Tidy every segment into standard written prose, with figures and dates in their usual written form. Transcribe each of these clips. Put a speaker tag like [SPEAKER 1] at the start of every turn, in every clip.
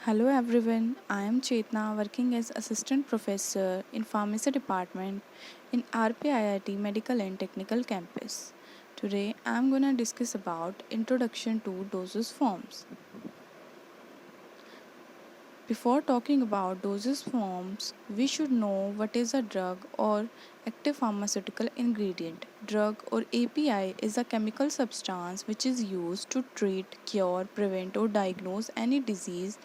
[SPEAKER 1] Hello everyone, I am Chetna working as assistant professor in pharmacy department in RPIIT Medical and Technical Campus. Today I am going to discuss about introduction to dosage forms. Before talking about dosage forms, we should know what is a drug or active pharmaceutical ingredient. Drug or API is a chemical substance which is used to treat, cure, prevent, or diagnose any disease,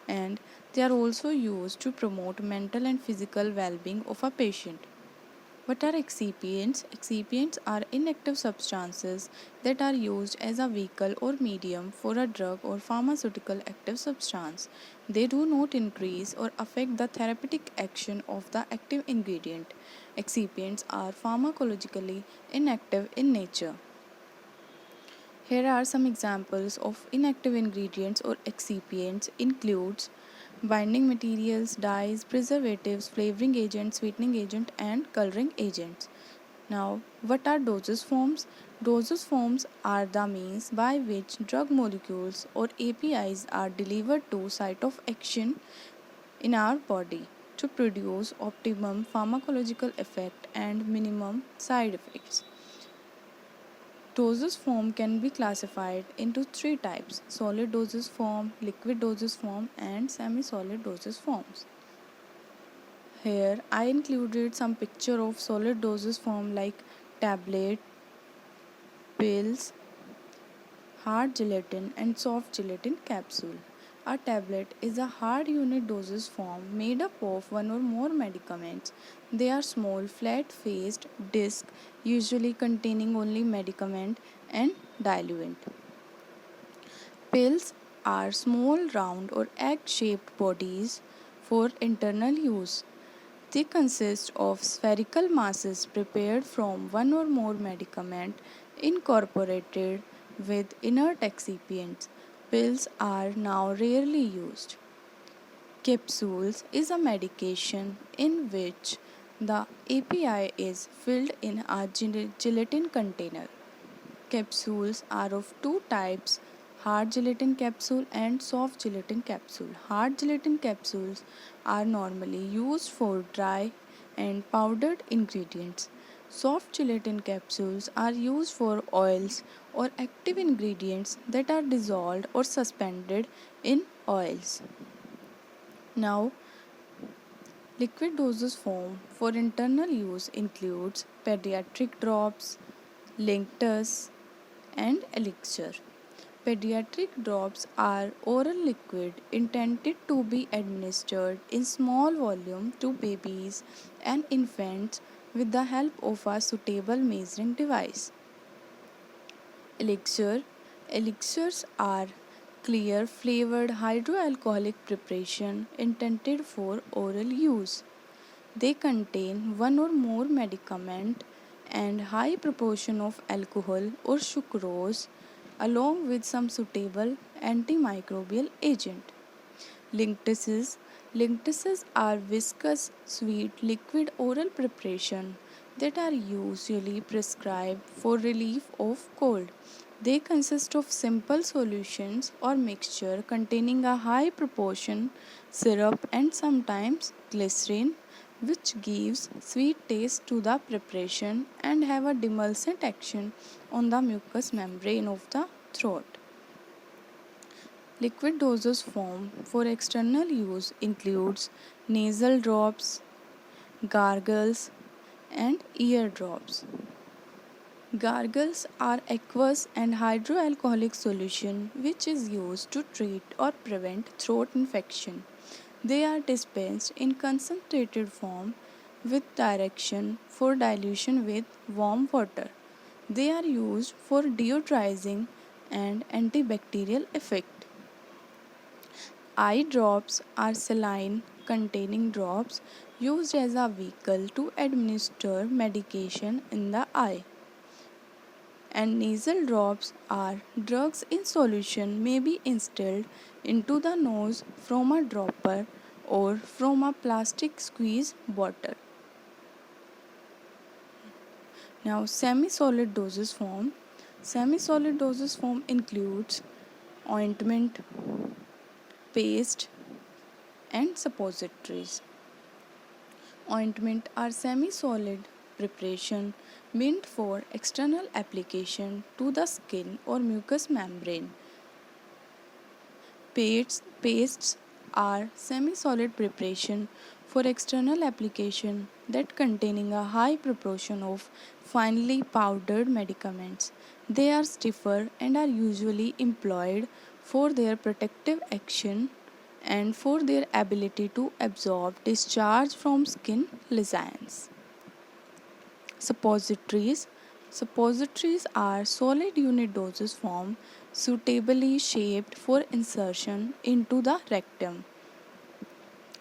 [SPEAKER 1] and they are also used to promote mental and physical well being of a patient. What are excipients? Excipients are inactive substances that are used as a vehicle or medium for a drug or pharmaceutical active substance. They do not increase or affect the therapeutic action of the active ingredient. Excipients are pharmacologically inactive in nature. Here are some examples of inactive ingredients or excipients includes binding materials, dyes, preservatives, flavoring agents, sweetening agent and coloring agents. Now, what are dosage forms? Dosage forms are the means by which drug molecules or APIs are delivered to site of action in our body to produce optimum pharmacological effect and minimum side effects. Dosage form can be classified into three types: solid dosage form, liquid dosage form, and semi-solid dosage forms. Here I included some picture of solid dosage form like tablet, pills, hard gelatin, and soft gelatin capsule. A tablet is a hard unit dosage form made up of one or more medicaments. They are small, flat-faced discs, usually containing only medicament and diluent. Pills are small, round, or egg-shaped bodies for internal use. They consist of spherical masses prepared from one or more medicament incorporated with inert excipients. Pills are now rarely used. Capsules is a medication in which the API is filled in a gelatin container. Capsules are of two types: hard gelatin capsule and soft gelatin capsule. Hard gelatin capsules are normally used for dry and powdered ingredients. Soft gelatin capsules are used for oils or active ingredients that are dissolved or suspended in oils. Now, liquid dosage form for internal use includes pediatric drops, linctus, and elixir. Pediatric drops are oral liquid intended to be administered in small volume to babies and infants with the help of a suitable measuring device. Elixir. Elixirs are clear flavored hydroalcoholic preparation intended for oral use. They contain one or more medicament and high proportion of alcohol or sucrose along with some suitable antimicrobial agent. Linctuses. Linctuses are viscous, sweet, liquid oral preparation that are usually prescribed for relief of cold. They consist of simple solutions or mixture containing a high proportion syrup and sometimes glycerin, which gives sweet taste to the preparation and have a demulcent action on the mucous membrane of the throat. Liquid dosage form for external use includes nasal drops, gargles, and ear drops. Gargles are aqueous and hydroalcoholic solution which is used to treat or prevent throat infection. They are dispensed in concentrated form with direction for dilution with warm water. They are used for deodorizing and antibacterial effect. Eye drops are saline containing drops used as a vehicle to administer medication in the eye. And nasal drops are drugs in solution may be instilled into the nose from a dropper or from a plastic squeeze bottle. Now, semi-solid dosage form. Semi-solid dosage form includes ointment, paste, and suppositories. Ointment are semi-solid preparation meant for external application to the skin or mucous membrane. Pastes are semi-solid preparation for external application that containing a high proportion of finely powdered medicaments. They are stiffer and are usually employed for their protective action and for their ability to absorb discharge from skin lesions. Suppositories. Suppositories are solid unit dosage form suitably shaped for insertion into the rectum.